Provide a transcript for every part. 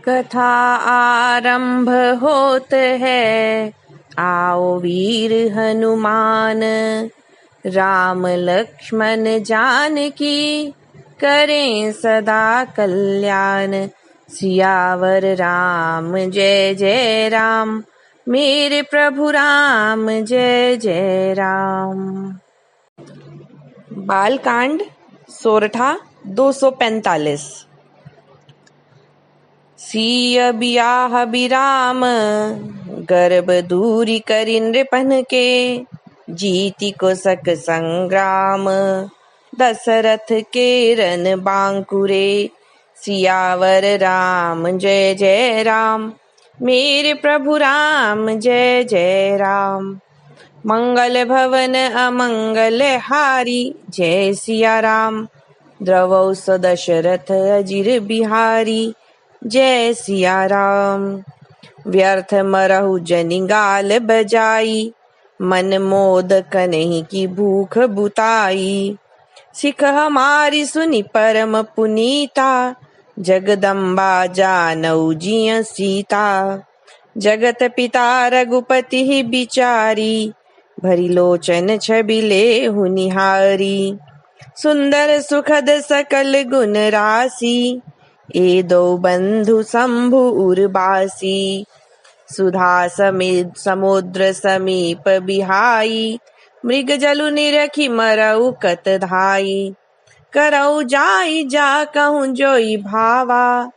कथा आरंभ होत है, आओ वीर हनुमान। राम लक्ष्मण जानकी करें सदा कल्याण। सियावर राम जय जय राम, मेरे प्रभु राम जय जय राम। बालकांड सोरठा 245। सिय बियाह बिराम, गर्भ दूरी करि नृपन के। जीति को सक संग्राम, दशरथ के रन बांकुरे। सियावर राम जय जय राम, मेरे प्रभु राम जय जय राम। मंगल भवन अमंगल हारी, जय सिया राम। द्रवौ स दशरथ अजिर बिहारी, जय सिया राम। व्यर्थ मरहु जनि गाल बजाई, मन मोद कनहि की भूख बुताई। सिख हमारी सुनि परम पुनीता, जगदम्बा जानऊ जिय सीता। जगत पिता रघुपति बिचारी, भरी लोचन छबि लेहु निहारी। सुंदर सुखद सकल गुण राशि, ए दो बंधु शंभु उर्वासी। सुधा समुद्र समीप बिहाई, मृग जलु निरखि मरऊ कत धाई। करऊ जाई जा कहूँ जोई भावा,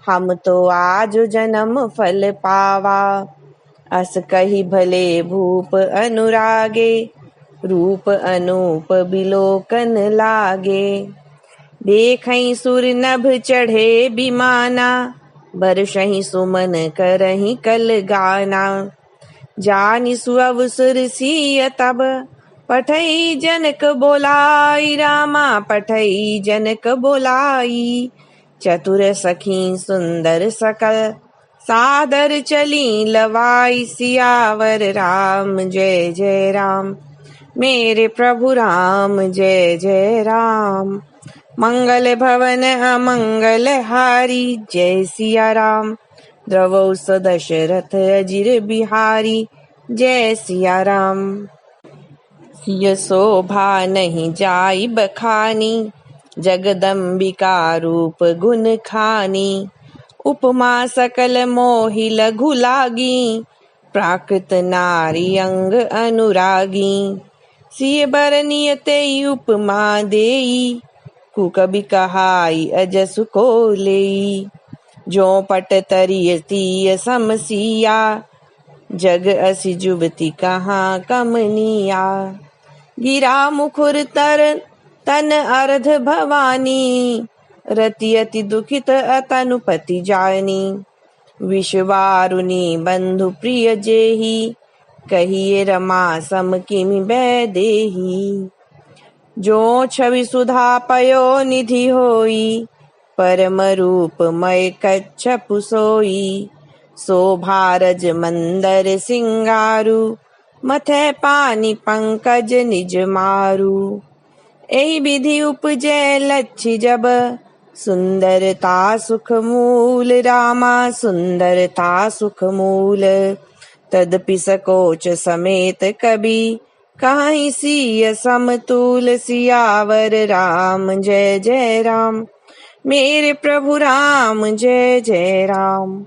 हम तो आज जन्म फल पावा। अस कही भले भूप अनुरागे, रूप अनूप बिलोकन लागे। देखहि सुर नभ चढ़े बिमाना, बरसहि सुमन करहि कल गाना। जानि सुअवसर सिय तब, पठई जनक बोलाई रामा पठई जनक बोलाई। चतुर सखी सुंदर सकल, सादर चली लवाई। सियावर राम जय जय राम, मेरे प्रभु राम जय जय राम। मंगल भवन अमंगल हारी, जय सिया राम। द्रवौ स दशरथ अजिर बिहारी, जय सिया राम। सिय शोभा नहीं जाई बखानी, जगदम्बिका रूप गुण खानी। उपमा सकल मोहि लघु लागी, प्राकृत नारी अंग अनुरागी। सिय बरनिय तेई उपमा देई, कुकबि कहाई अजसु को लेई। जो पट तरिय तीय समसिया, जग असी जुबती कहाँ कमनिया। गिरा मुखुर तर तन अर्ध भवानी, रति अति दुखित अतनुपति जानी। विश्वारुणी बंधु प्रिय जेहि, कहिए रमा सम किमि बैदेही। जो छवि सुधा पयो निधि होई, परम रूप मय कच्छपु सोई। शोभारज मंदर सिंगारू, मथै पानी पंकज निज मारू। एहि विधि उपजै लच्छी जब, सुंदरता सुख मूल रामा सुंदरता सुख मूल। तदपि सकोच समेत कबि, कहीं सिय समतुल। सियावर राम जय जय राम, मेरे प्रभु राम जय जय राम।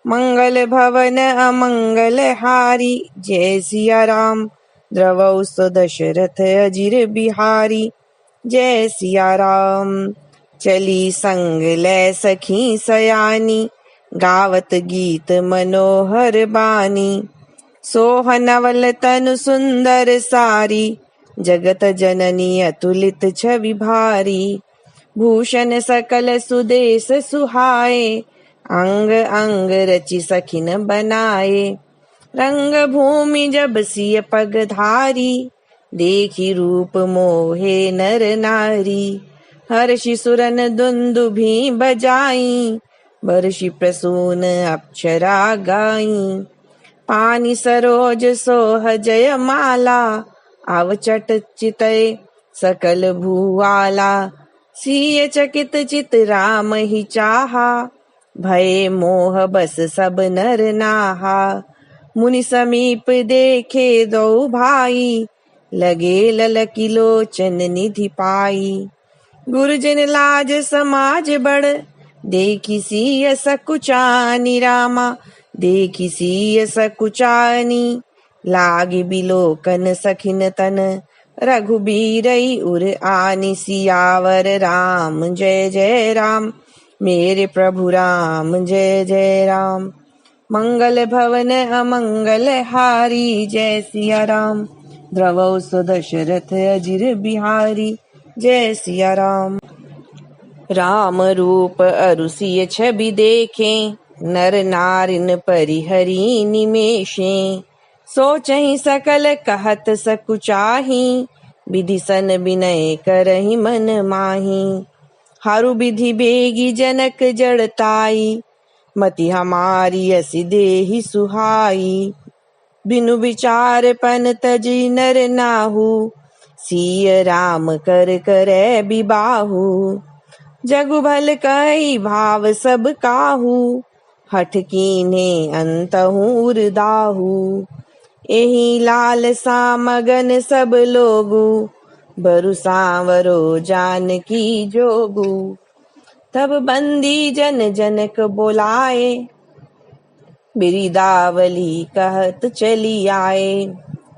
मंगल भवन अमंगल हारी, जय सिया राम। द्रवौ स दशरथ अजिर बिहारी, जय सिया राम। चली संग लै सखी सयानी, गावत गीत मनोहर बानी। सोहनवल तनु सुंदर सारी, जगत जननी अतुलित छवि भारी। भूषण सकल सुदेश सुहाए, अंग अंग रचि सखिन बनाए। रंग भूमि जब सिय पग धारी, देखी रूप मोहे नर नारी। हर्षि सुरन दुंदुभि बजाई, बरषि प्रसून अप्सरा गाई। पानी सरोज सोह जय माला, अवचट चितय सकल भूवाला। सिय चकित चित राम ही चाहा, भये मोह बस सब नर नाहा। मुनि समीप देखे दो भाई, लगे ललकी लोचन निधि पाई। गुरुजन लाज समाज बड़, देखी सिय सकुचानी रामा। देखी सिय सकुचानी, लागे बिलोकन सखिन तन। रघुबीरई उर आनि सियावर राम जय जय राम। मेरे प्रभु राम जय जय राम। मंगल भवन अमंगल हारी, जय सिया राम। द्रवौ सुदशरथ अजिर बिहारी, जय सिया राम। राम रूप अरु सिय छवि देखें, नर नारिन परिहरी निमेषे। सोचहि सकल कहत सकुचाही, विधि सन विनय करहि मन माही। हारु विधि बेगी जनक जड़ताई, मति हमारी असी देहि सुहाई। बिनु विचार पन तजी नर नाहु, सिय राम कर करे बिबाहु। जगु भल कई भाव सब काहू, हठ कीन्हे अंतहु उरदाहु। एहि लालसा मगन सब लोगु, बरु सांवरो जानकी जोगु। तब बंदी जन जनक बोलाए, बिरिदावली कहत चली आए।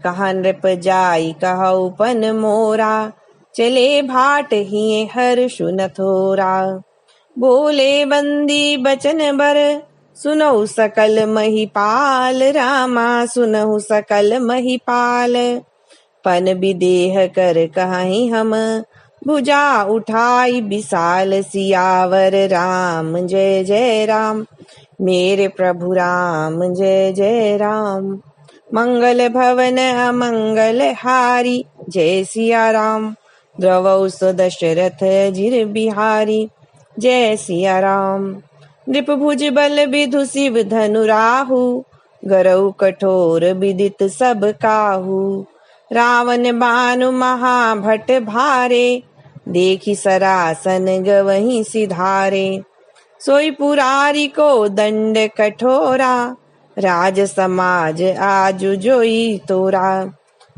कहा नृप जाई कहु पन मोरा, चले भाट हिए हर्षु न थोरा। बोले बंदी बचन बर, सुनहु सकल महिपाल रामा। सुनहु सकल महिपाल, पन विदेह कर कहीं हम। भुजा उठाई विशाल सियावर राम जय जय राम। मेरे प्रभु राम जय जय राम। मंगल भवन अमंगल हारी, जय सिया राम। द्रवौ सुदशरथ अजिर बिहारी, जय सिया राम। नृप भुज बल विधु शिव धनु राहु, गरऊ कठोर विदित सब काहू। रावण बानु महाभट भारे, देखी सरासन गवहीं सिधारे। सोई पुरारी को दंड कठोरा, राज समाज आजु जोई तोरा।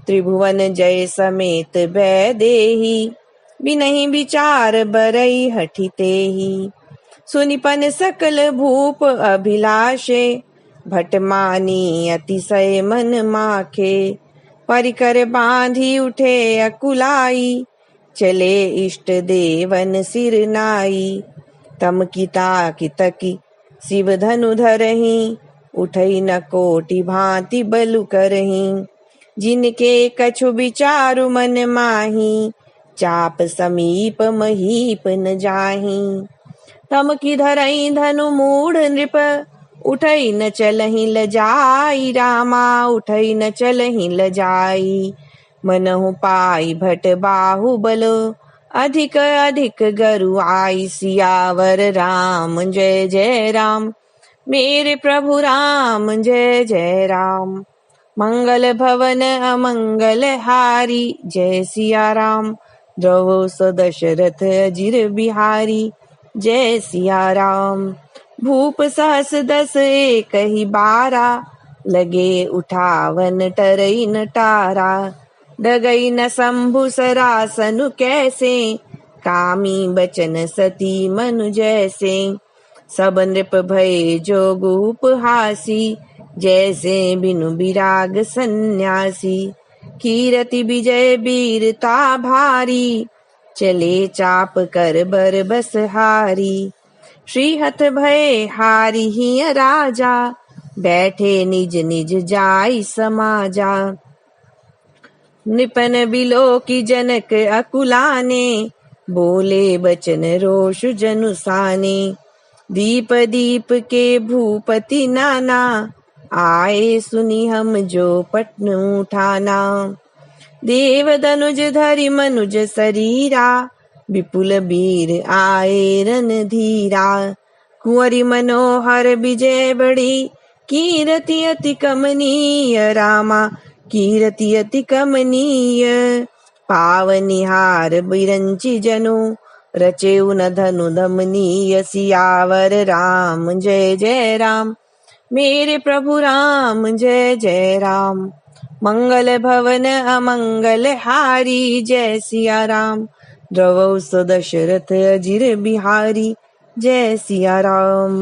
त्रिभुवन जय समेत भय देही, बिनहि विचार बरई हठि तेहि। सुनिपन सकल भूप अभिलाषे, भट मानी अतिशय मन माखे। परिकर बांधी उठे अकुलाई, चले इष्ट देवन सिर नाई। तम किता कितकी शिव धनु धरहीं, उठई न कोटि भांति बलु करहीं। जिनके कछु विचारु मन माही, चाप समीप महीप न जाहीं। तम की धरई धनु मूढ़ नृप, उठई न चलहि लजाई रामा। उठई न चलहि लजाई, मनहु पाई भट बाहु बलो। अधिक अधिक गरु आई, सियावर राम जय जय राम। मेरे प्रभु राम जय जय राम। मंगल भवन अमंगल हारी, जय सिया राम। द्रवौ सुदशरथ अजिर बिहारी, जय सिया राम। भूप सहस दस एक ही बारा, लगे उठावन टरई न टारा। डगई न शंभु सरासनु कैसे, कामी बचन सती मनु जैसे। सब नृप भय जोगु उपहासी, जैसे बिनु विराग सन्यासी। कीरति विजय वीरता भारी, चले चाप कर बर बस हारी। श्रीहत भय हारी हिय राजा, बैठे निज निज जाई समाजा। निपन बिलो की जनक अकुलाने, बोले बचन रोष जनु साने। दीप दीप के भूपति नाना, आए सुनी हम जो पटन उठाना। देव धनुज धरि मनुज शरीरा, विपुल वीर आए रन धीरा। कुंवरी मनोहर विजय बड़ी, कीरति अति कमनीय रामा। कीरति अति कमनीय, पावनिहार बिरंची जनु। रचे उन धनु धमनीय सियावर राम जय जय राम। मेरे प्रभु राम जय जय राम। मंगल भवन अमंगल हारी जय सिया राम। द्रवौ दशरथ अजिर बिहारी जय सिया राम।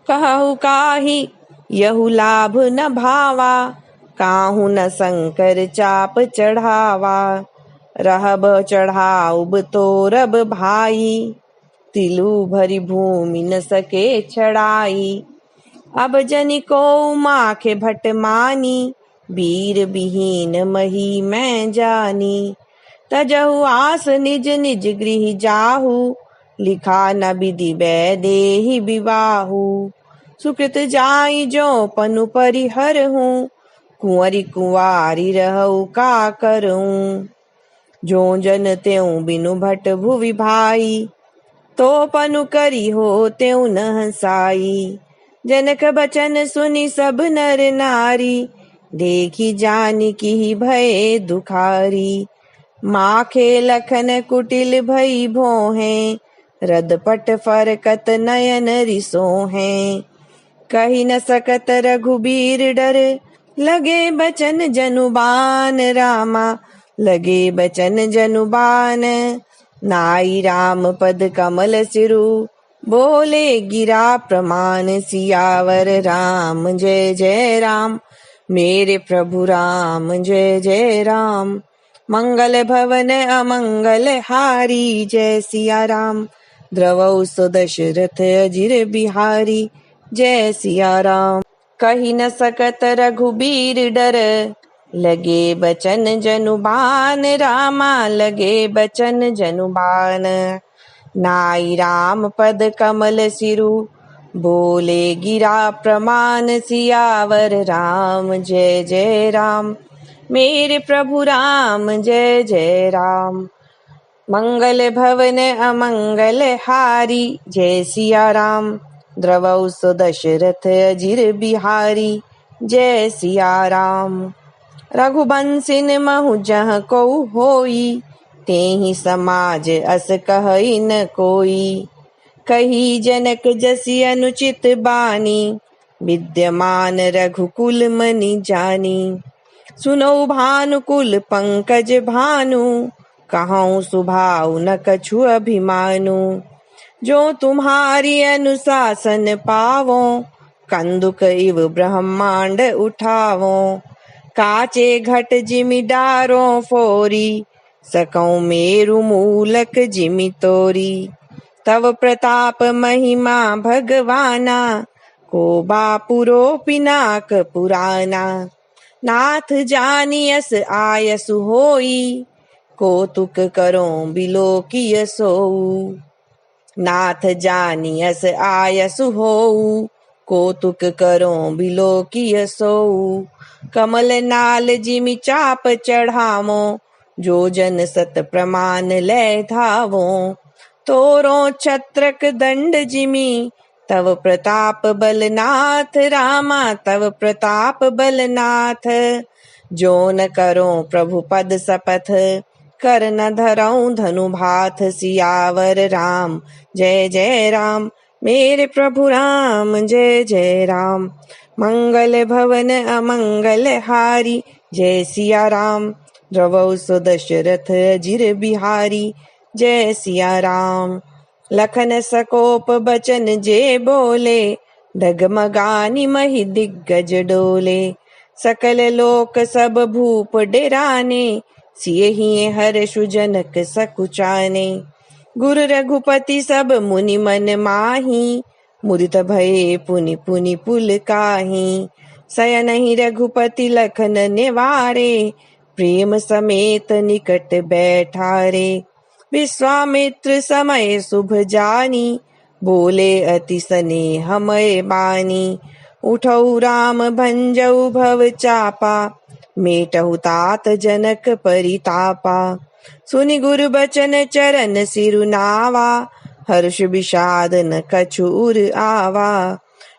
कहु काही यहु लाभ न भावा, काहू न शंकर चाप चढ़ावा। रहब चढ़ाउब तोरब भाई, तिलु भरी भूमि न सके छड़ाई। अब जनिको माखे भट मानी, वीर विहीन मही मैं जानी। तजहु आस निज निज गृह जाहु, लिखा न विधि वैदेही विवाहु। सुकृत जाई जो पनु परिहर हूँ, कुंवरी कुंवारी रहु का करूं। जो जन त्यों बिनु भट भुवि भाई, तो पनु करी हो त्यों न हंसाई। जनक बचन सुनी सब नर नारी, देखी जानकी भय दुखारी। माखे लखन कुटिल भई भोहें, रदपट फरकत नयन रिसोहें। कही न सकत रघुबीर डर, लगे बचन जनुबान रामा लगे बचन जनुबान। नाई राम पद कमल सिरु, बोले गिरा प्रमाण सियावर राम जय जय राम। मेरे प्रभु राम जय जय राम। मंगल भवन अमंगल हारी जय सिया राम। द्रवौ दशरथ अजिर बिहारी जय सिया राम। कही न सकत रघुबीर डर, लगे बचन जनुबान रामा लगे बचन जनुबान। नाई राम पद कमल सिरु, बोले गिरा प्रमाण सियावर राम जय जय राम। मेरे प्रभु राम जय जय राम। मंगल भवन अमंगल हारी जय सिया राम। द्रवौ दशरथ अजिर बिहारी जय सिया राम। रघुबंसिन महु जह को होई, तेहि समाज अस कहई न कोई। कही जनक जसि अनुचित बानी, विद्यमान रघुकुल मनि जानी। सुनो भानुकुल पंकज भानु, कहूँ सुभाउ न कछु अभिमानु। जो तुम्हारी अनुशासन पावो, कंदुक इव ब्रह्मांड उठावो। काचे घट जिमि डारो फोरी, सकौं मेरु मूलक जिमि तोरी। तव प्रताप महिमा भगवाना, को बापुरो पिनाक पुराना। नाथ जानियस आयसु होई, कौतुक करो बिलोकिय सोऊ। नाथ जानियस आयसु होऊ, कौतुक करो बिलोकिय सोऊ। कमल नाल जिमि चाप चढ़ावो, जो जन सत प्रमाण ले धावो। तोरो छत्रक दंड जिमि, तव प्रताप बलनाथ रामा तव प्रताप बलनाथ। जो न करो प्रभु पद सपथ, कर न धरऊं धनु भाथ सियावर राम जय जय राम। मेरे प्रभु राम जय जय राम। मंगल भवन अमंगल हारी जय सिया राम। द्रवौ दशरथ अजिर बिहारी जय सिया राम। लखन सकोप बचन जे बोले, डगमगानी महि दिग्गज डोले। सकल लोक सब भूप डेराने, सियहि हर्षु जनक सकुचाने। गुरु रघुपति सब मुनि मन माही, मुदित भये पुनि पुनि पुलकाहि। शयनहि रघुपति लखन निवारे, प्रेम समेत निकट बैठारे। विश्वामित्र समय शुभ जानी, बोले अति स्नेहमय बानी। उठऊ राम भंजऊ भव चापा, मेटहु तात जनक परितापा। सुनि गुरु बचन चरण सिरुनावा, हर्ष विषाद न कछु उर आवा।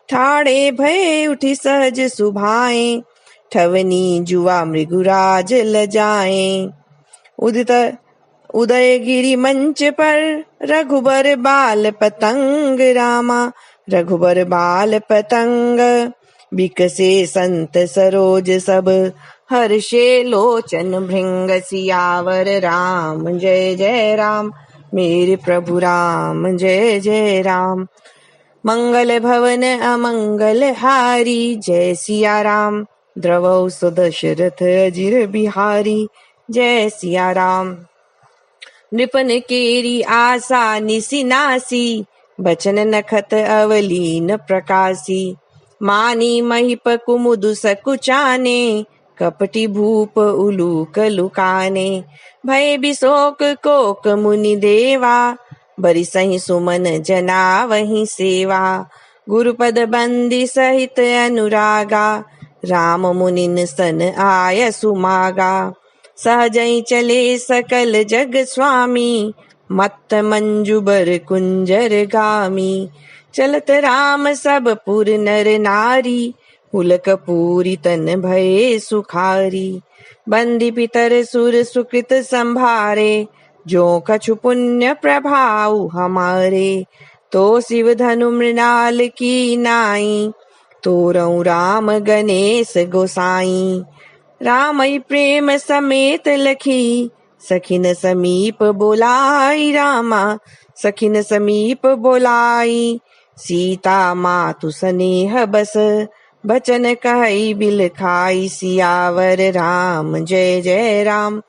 ठाड़े भय उठी सहज सुभाए, ठवनी जुआ मृगुराज लजाए। उदित उदय गिरि मंच पर रघुबर बाल पतंग रामा। रघुबर बाल पतंग बिकसे संत सरोज सब। हर्षे लोचन भृंग सियावर राम जय जय राम। मेरे प्रभु राम जय जय राम। मंगल भवन अमंगल हारी जय सिया राम। द्रवौ सुदशरथ अजिर बिहारी जय सिया राम। नृपन केरी आशा निसिनासी बचन नखत अवलीन प्रकाशी। मानी महिप कुमुद सकुचाने कपटी भूप उलूक लुकाने। भय बिशोक कोक मुनि देवा बरिसहि सुमन जना वही सेवा। गुरुपद बंदी सहित अनुरागा राम मुनिन सन आय सुमागा। सहजई चले सकल जग स्वामी मत्त मंजुबर कुंजर गामी। चलत राम सब पुर नर नारी पुलक पूरी तन भये सुखारी। बंदी पितर सुर सुकृत संभारे जो कछु पुण्य प्रभाव हमारे। तो शिव धनु मृणाल की नाई तोरऊ राम गणेश गोसाई। रामई प्रेम समेत लखी सखिन समीप बोलाई रामा। सखिन समीप बोलाई सीता मातु स्नेह बस। बचन कहि बिल खाई सियावर राम जय जय राम।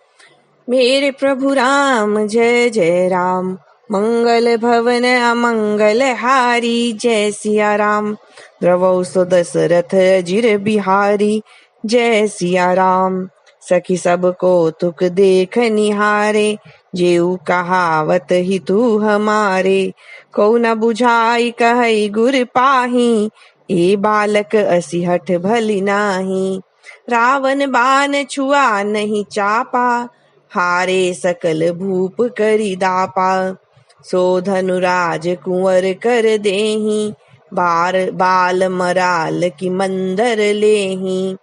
मेरे प्रभु राम जय जय राम। मंगल भवन अमंगल हारी जय सिया राम। द्रवौ सुदशरथ अजिर बिहारी जय सिया राम। सखी सब को तुक देख निहारे जेऊ कहावत ही तू हमारे। को न बुझाई कहई गुर पाही ए बालक असी हठ भली नाही। रावण बाण छुआ नहीं चापा हारे सकल भूप करी दापा। सो धनुराज कुंवर कर देही बार बाल मराल की मंदर लेही।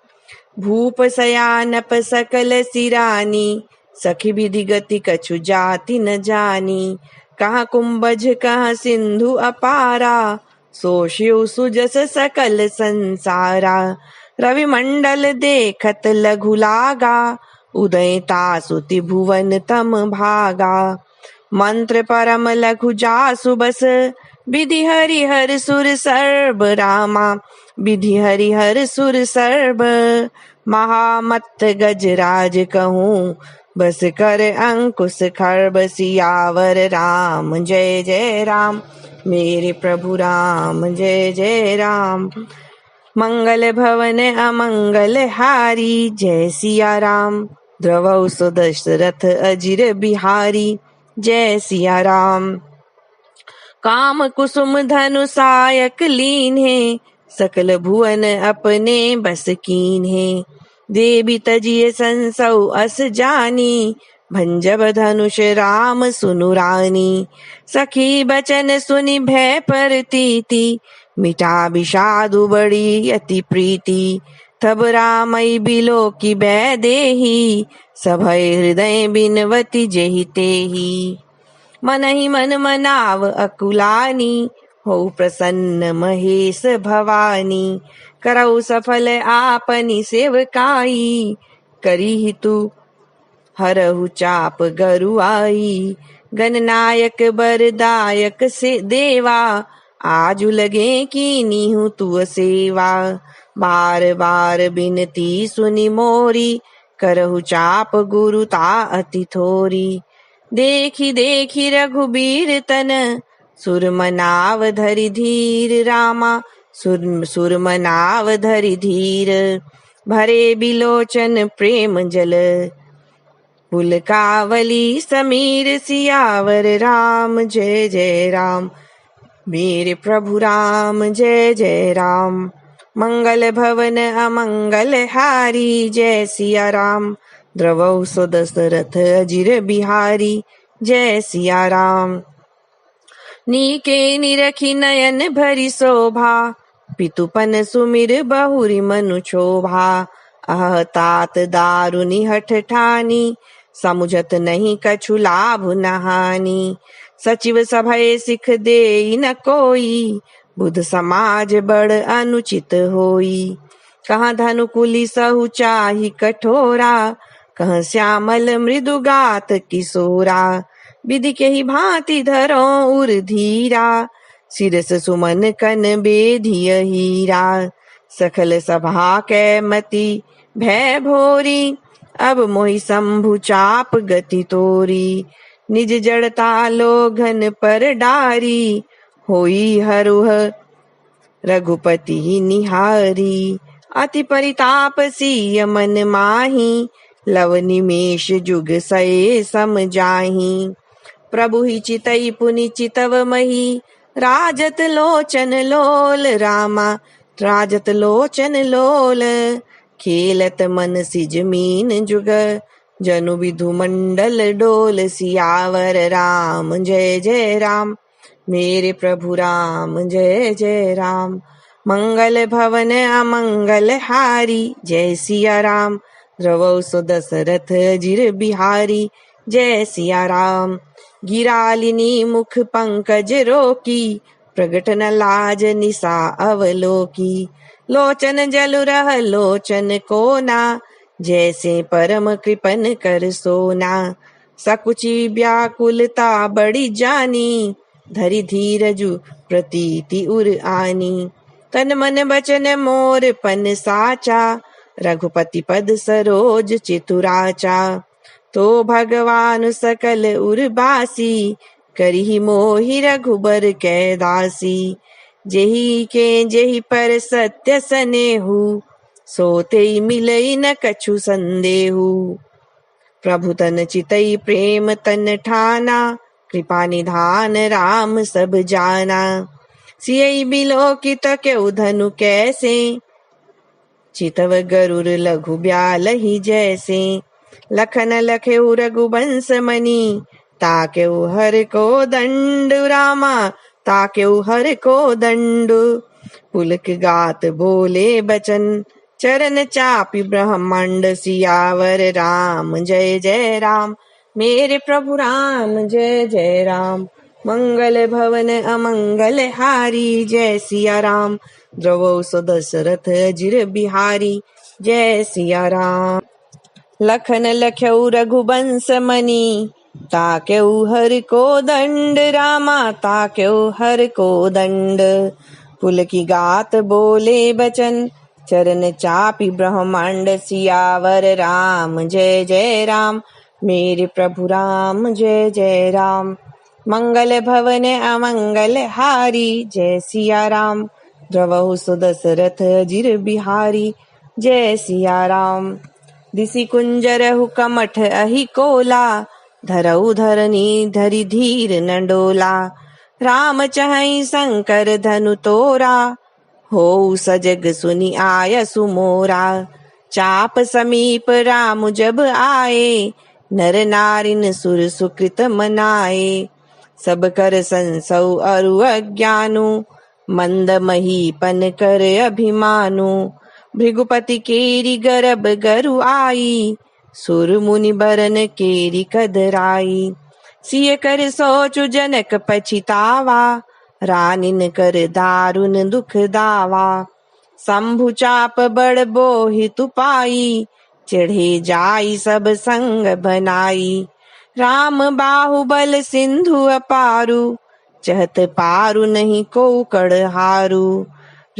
भूप सयानप सकल सिरानी सखी विधि गति कछु जाति न जानी। कहाँ कुंभज कहाँ सिंधु अपारा सो शिव सुजस सकल संसारा। रवि मंडल देखत लघु लागा उदय तासुति भुवन तम भागा। मंत्र परम लघु जासु बस विधि हरि हर सुर सर्ब रामा। विधि हरि हर सुर सर्ब महामत्त गजराज कहूँ बस कर अंकुश खर्ब। सियावर राम जय जय राम। मेरे प्रभु राम जय जय राम। मंगल भवन अमंगल हारी जय सिया राम। द्रवौ सुदशरथ अजिर बिहारी जय सिया राम। काम कुसुम धनु सायक लीन है सकल भुवन अपने बस कीन है। देवी तजिए संसौ अस जानी भंजब धनुष राम सुनु रानी। सखी बचन सुनि भय परतीति मिटा विषादु बड़ी अति प्रीति। तब रामई बिलो की बै देही सभय हृदय बिनवती जेहि तेहि। मन ही मन मनाव अकुलानी हो प्रसन्न महेश भवानी। करऊ सफल आपनी सेवकाई करी तू हरहु चाप गरुआई। गणनायक बरदायक से देवा आजु लगे कीनी हूँ तू सेवा। बार बार बिनती सुनी मोरी करहु चाप गुरु ता अति थोरी। देखी देखी रघुबीर तन सुरमनाव धरि धीर रामा। सुरमनाव धरि धीर भरे बिलोचन प्रेम जल। पुलकावली समीर सियावर राम जय जय राम। मेरे प्रभु राम जय जय राम। मंगल भवन अमंगल हारी जय सिया राम। द्रवौ सुदशरथ अजिर बिहारी जय सिया राम। नीके निरखी नयन भरी शोभा पितुपन सुमिर बहुरी मनु क्षोभा। अह तात दारुनि हठ ठानी समुझत नहीं कछु लाभ न हानि। सचिव सभय सिख दे न कोई, बुध समाज बड़ अनुचित होई। कहाँ धनुकुली सहु चाहि कठोरा, कहाँ श्यामल मृदुगात किशोरा। विधि के ही भांति धरो उर धीरा, सिरस सुमन कन बेधिय हीरा। सकल सभा कै मति भय भोरी, अब मोहि शंभु चाप गति तोरी। निज जड़ता लोघन पर डारी, होई हरुह रघुपति निहारी। अति परिताप सिय मन माही, लव निमेष जुग सये सम जाही। प्रभु ही चितई पुनि चितव मही, राजत लोचन लोल रामा राजत लोचन लोल। खेलत मन सिज मीन जुग, जनु विधु मंडल डोल। सियावर राम जय जय राम, मेरे प्रभु राम जय जय राम। मंगल भवन अमंगल हारी, जय सिया राम। द्रवौ सो दशरथ जिर बिहारी, जय सिया राम। गिरालिनी मुख पंकज रोकी, प्रगट न लाज निशा अवलोकी। लोचन जल रह लोचन कोना, जैसे परम कृपन कर सोना। सकुची व्याकुलता बड़ी जानी, धरि धीरजु प्रतीति उर आनी। तन मन बचन मोर पन साचा, रघुपति पद सरोज चितुराचा। तो भगवान सकल उर्बासी, करहि मोहि रघुबर कै दासी। जेहि के जेहि पर सत्य सनेहु, सोते मिलई न कछु संदेहु। प्रभु तन चितई प्रेम तन ठाना, कृपा निधान राम सब जाना। सियई बिलोकित क्यों धनु कैसे, चितव गरुर लघु ब्यालहि जैसे। लखन लखेउ रघुबंश मणि, ताकेउ हर को दंड रामा ताकेउ हर को दंड। पुलक गात बोले बचन, चरण चापि ब्रह्मांड। सियावर राम जय जय राम, मेरे प्रभु राम जय जय राम। मंगल भवन अमंगल हारी, जय सिया राम। द्रवौ सो दशरथ जिर बिहारी, जय सिया राम। लखन लख्यऊ रघुबंश मणि, ताकेउ हर को दंड रामा ताकेउ हर को दंड। पुलकी गात बोले बचन, चरण चापि ब्रह्मांड। सियावर राम जय जय राम, मेरे प्रभु राम जय जय राम। मंगल भवन अमंगल हारी, जय सिया राम। द्रवहु सो दशरथ जिर बिहारी, जय सिया राम। दिसि कुंजरहु कमठ अहि कोला, धरऊ धरनी धरि धीर न डोला। राम चहई शंकर धनु तोरा, हो सजग सुनि आय सुमोरा। चाप समीप राम जब आए, नर नारिन सुर सुकृत मनाए। सब कर संसौ अरु अज्ञानु, मंद महीपन कर अभिमानु। भृगुपति केरी गर्भ गरु आई, सुर मुनि बरन केरी कदराई। सिय कर सोचु जनक पछितावा, रानिन कर दारुन दुख दावा। शंभु चाप बड़ बोहितु पाई, चढ़े जाई सब संग बनाई। राम बाहुबल सिंधु अपारू, चहत पारू नहीं को कड़हारू।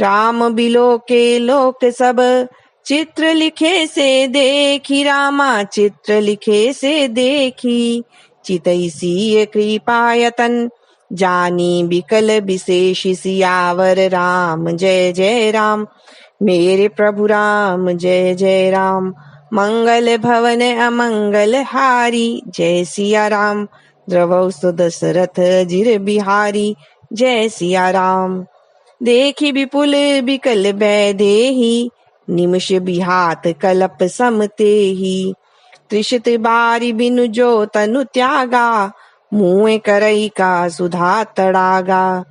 राम बिलो के लोक सब, चित्र लिखे से देखी रामा चित्र लिखे से देखी। चितई सिय कृपायतन, जानी बिकल विशेष। सियावर राम जय जय राम, मेरे प्रभु राम जय जय राम। मंगल भवन अमंगल हारी, जय सिया राम। द्रवौ सो दशरथ जिर बिहारी, जय सिया राम। देखी विपुल बिकल बैदेही, निमिष बिहात कलप समतेही। त्रिशत बारी बिनु जो तनु त्यागा, मुँह करई का सुधा तड़ागा।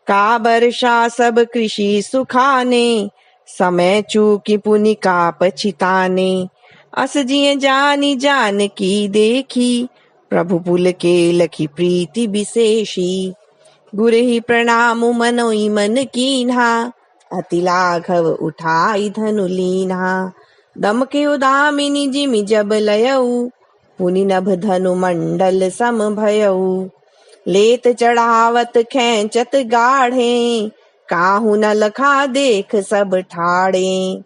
का वर्षा सब कृषि सुखाने, समय चूकी पुनि का पछिताने। अस जिय जानी जान की देखी, प्रभु पुल के लखी प्रीति विशेषी। गुर ही प्रणाम मनोई मन कीन्हा, अति लाघव उठाई धनु लीन्हा। दम के उदामिनी जिमि जब लयऊ, पुनि नभ धनु मंडल सम भयऊ। लेत चढ़ावत खेचत गाढ़े, काहू न लखा देख सब ठाड़े।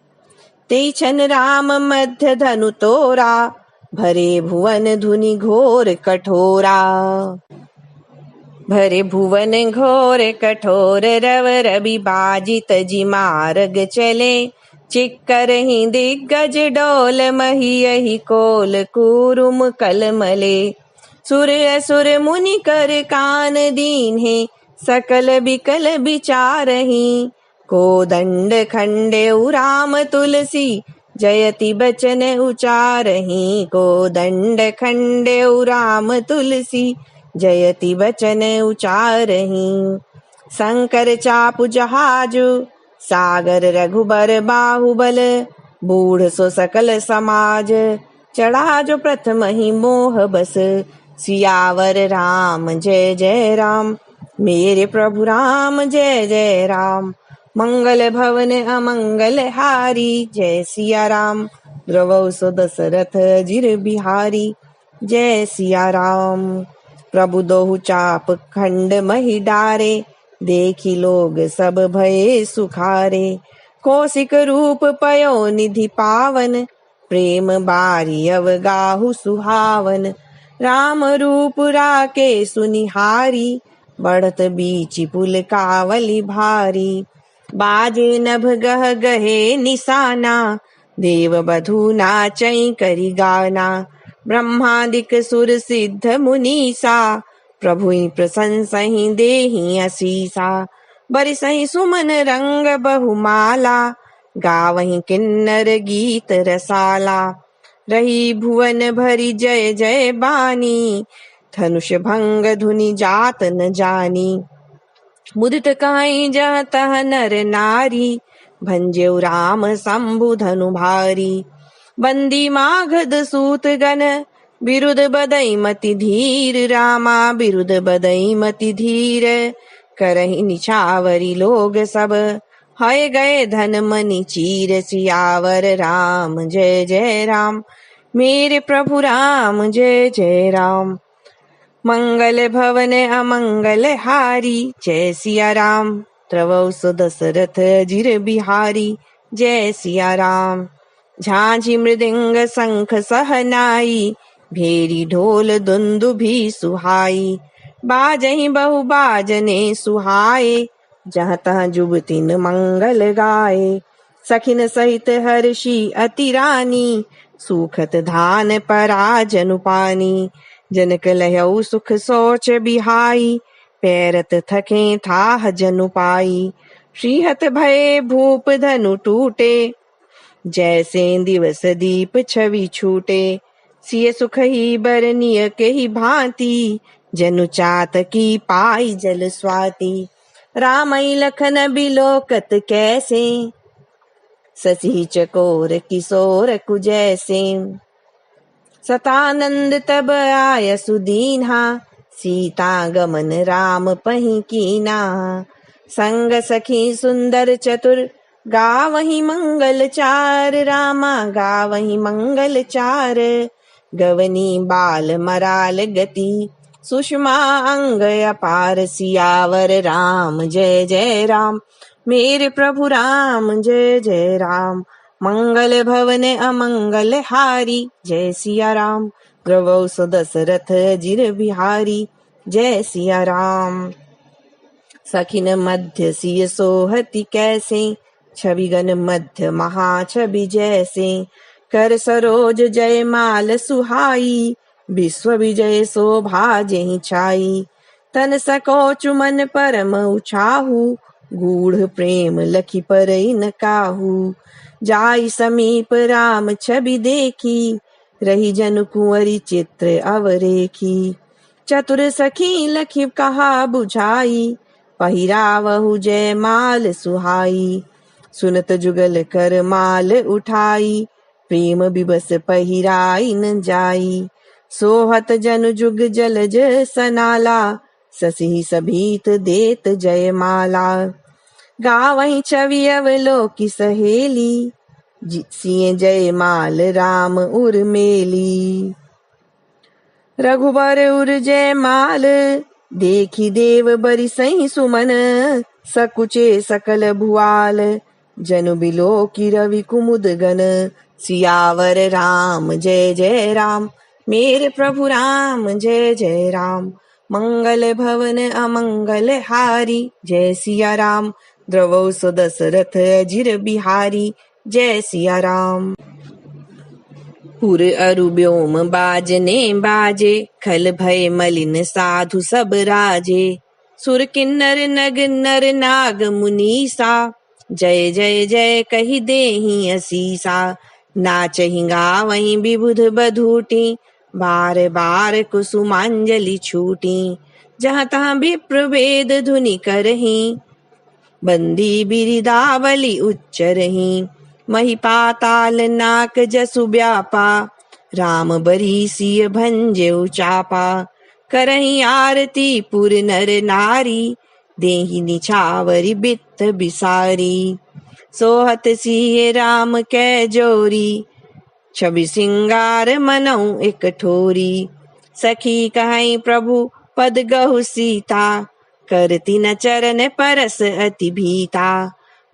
ते छन राम मध्य धनु तोरा, भरे भुवन धुनि घोर कठोरा। भरे भुवन घोर कठोर, रव रवि बाजित जि मार्ग चले। चिक्कर ही दिग्गज डोल, महियहि कोल कुरुम कलमले। सुर असुर मुनि कर कान दीन्हे, सकल बिकल बिचारहि। कोदंड खंडेउ राम तुलसी, जयति बचन उचारहि। कोदंड खंडेउ राम तुलसी, जयति बचन उचारहि। शंकर चापु जहाजु, सागर रघुबर बाहुबल। बूढ़ सो सकल समाज, चढ़ा जो प्रथम ही मोह बस। सियावर राम जय जय राम, मेरे प्रभु राम जय जय राम। मंगल भवन अमंगल हारी, जय सिया राम। द्रवौ सो दशरथ जिर बिहारी, जय सिया राम। प्रभु दोहु चाप खंड मही डारे, देखी लोग सब भये सुखारे। कौशिक रूप पयो निधि पावन, प्रेम बारी अवगाहु सुहावन। राम रूप राके सुनिहारी, बढ़त बीच पुल कावली भारी। बाजे नभ गह गहे निशाना, देव बधू नाचई करि गाना। ब्रह्मादिक सुर सिद्ध मुनीसा, प्रभु प्रशंसहि देहि असीसा। बरिसहि सुमन रंग बहुमाला, गावहि किन्नर गीत रसाला। रही भुवन भरी जय जय बानी, धनुष भंग धुनि जात न जानी। मुदित काई जह तह नर नारी, भंजेउ राम शंभु धनु भारी। बंदी मागध सूत गण, बिरुद बदई मति धीर। रामा बिरुद बदई मति धीर, करहि निछावरी लोग सब। हय गए धन मनि चीर, सियावर राम जय जय राम, मेरे प्रभु राम जय जय राम। मंगल भवन अमंगल हारी, जय सिया राम। द्रवौ सो दशरथ जिर बिहारी, जय सिया राम। झांझी मृदंग शंख सहनाई, भेरी ढोल दुंदुभि सुहाई। बाजहि बहु बाजने सुहाए, जहाँ तहाँ जुबतिन मंगल गाए। सखिन सहित हर्षि अति रानी, सुखत धान पराजनु पानी। जनक लहऊ सुख सोच बिहाई, पैरत थके थाह जनु पाई। श्रीहत भये भूप धनु टूटे, जैसे दिवस दीप छवि छूटे। सिय सुख ही बरनिय के ही भांति, जनु चात की पाई जल स्वाति। रामई लखन बिलोकत कैसे, ससी चकोर किशोर कुजैसे। सतानंद तब आय सुदीन्हा, सीता गमन राम पहि कीना। संग सखी सुंदर चतुर, गावहि मंगल चार। रामा गावहि मंगल चार, गवनी बाल मराल गति। सुषमा अंग अपार, सियावर राम जय जय राम, मेरे प्रभु राम जय जय राम। मंगल भवन अमंगल हारी, जय सिया राम। द्रवौ सो दशरथ जिर बिहारी, जय सिया राम। सखिन मध्य सिय सोहति कैसे, छविगन मध्य महाछवि जैसे। कर सरोज जय माल सुहाई, विश्व विजय शोभा जेहि छाई। तन सकोचु मन परम उछाहु, गूढ़ प्रेम लखि परई न काहू। जाई समीप राम छवि देखी, रही जनु कुंवरी चित्र अवरेखी। चतुर सखी लखि कहा बुझाई, पहिरावहु जय माल सुहाई। सुनत जुगल कर माल उठाई, प्रेम बिबस पहिराई न जाई। सोहत जन जुग जलज सनाला, ससी सभीत देत जयमाला। गावहीं छवि अवलोकी सहेली, सिय जयमाल राम उर्मेली। रघुबर उर जयमाल, देखी देव बरिसहीं सुमन। सकुचे सकल भुआल, जनु बिलोकी रवि कुमुद गन। सियावर राम जय जय राम, मेरे प्रभु राम जय जय राम। मंगल भवन अमंगल हारी, जय सिया राम। द्रवौ सो दशरथ अजिर बिहारी, जय सिया राम। पुर अरु व्योम बाजने बाजे, खल भय मलिन साधु सब राजे। सुर किन्नर नग नर नाग मुनीसा, जय जय जय कहि देहि असीसा। नाचहि गावहीं विबुध बधूटी, बार बार कुसुमांजलि छूटी। जहाँ तहाँ विप्र वेद धुनि करहीं, बंदी बिरिदावली उच्चरहीं। मही पाताल नाक जसु व्यापा, राम बरीसिय भंजेउ चापा। करहीं आरती पुर नर नारी, देहि निछावरी बित्त बिसारी। सोहत सिय राम कै जोरी, छवि सिंगार मनऊ एक ठोरी। सखी कहीं प्रभु पद गहु सीता, करती न चरण परस अति भीता।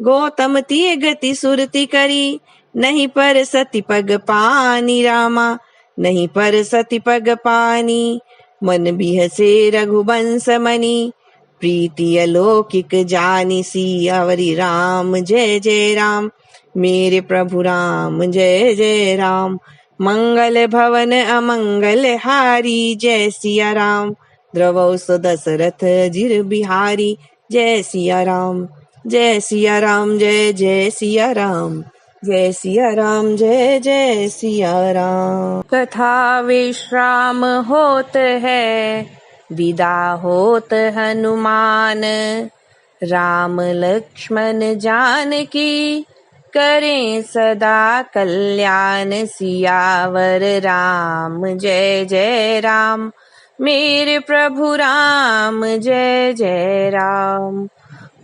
गौतम तिय गति सुरति करी, नहीं पर सति पग पानी रामा। नहीं पर सति पग पानी, मन बिहसे रघुबंश मनि। प्रीति अलौकिक जानि सियावरी राम जय जय राम। मेरे प्रभु राम जय जय राम। मंगल भवन अमंगल हारी, जय सिया राम। द्रवौ सो दशरथ अजिर बिहारी, जय सिया राम। जय सिया राम जय जय सिया राम। जय सिया राम जय जय सिया राम। कथा विश्राम होत है, विदा होत हनुमान। राम लक्ष्मण जानकी, करें सदा कल्याण। सियावर राम जय जय राम, मेरे प्रभु राम जय जय राम।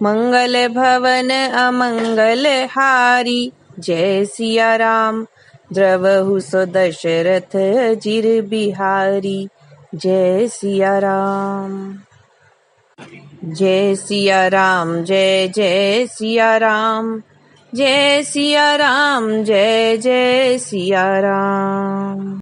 मंगल भवन अमंगल हारी, जय सिया राम। द्रवहु सो दशरथ अजिर बिहारी, जय सिया राम। जय सिया राम जय जय सिया राम। जय सिया राम जय जय सिया राम।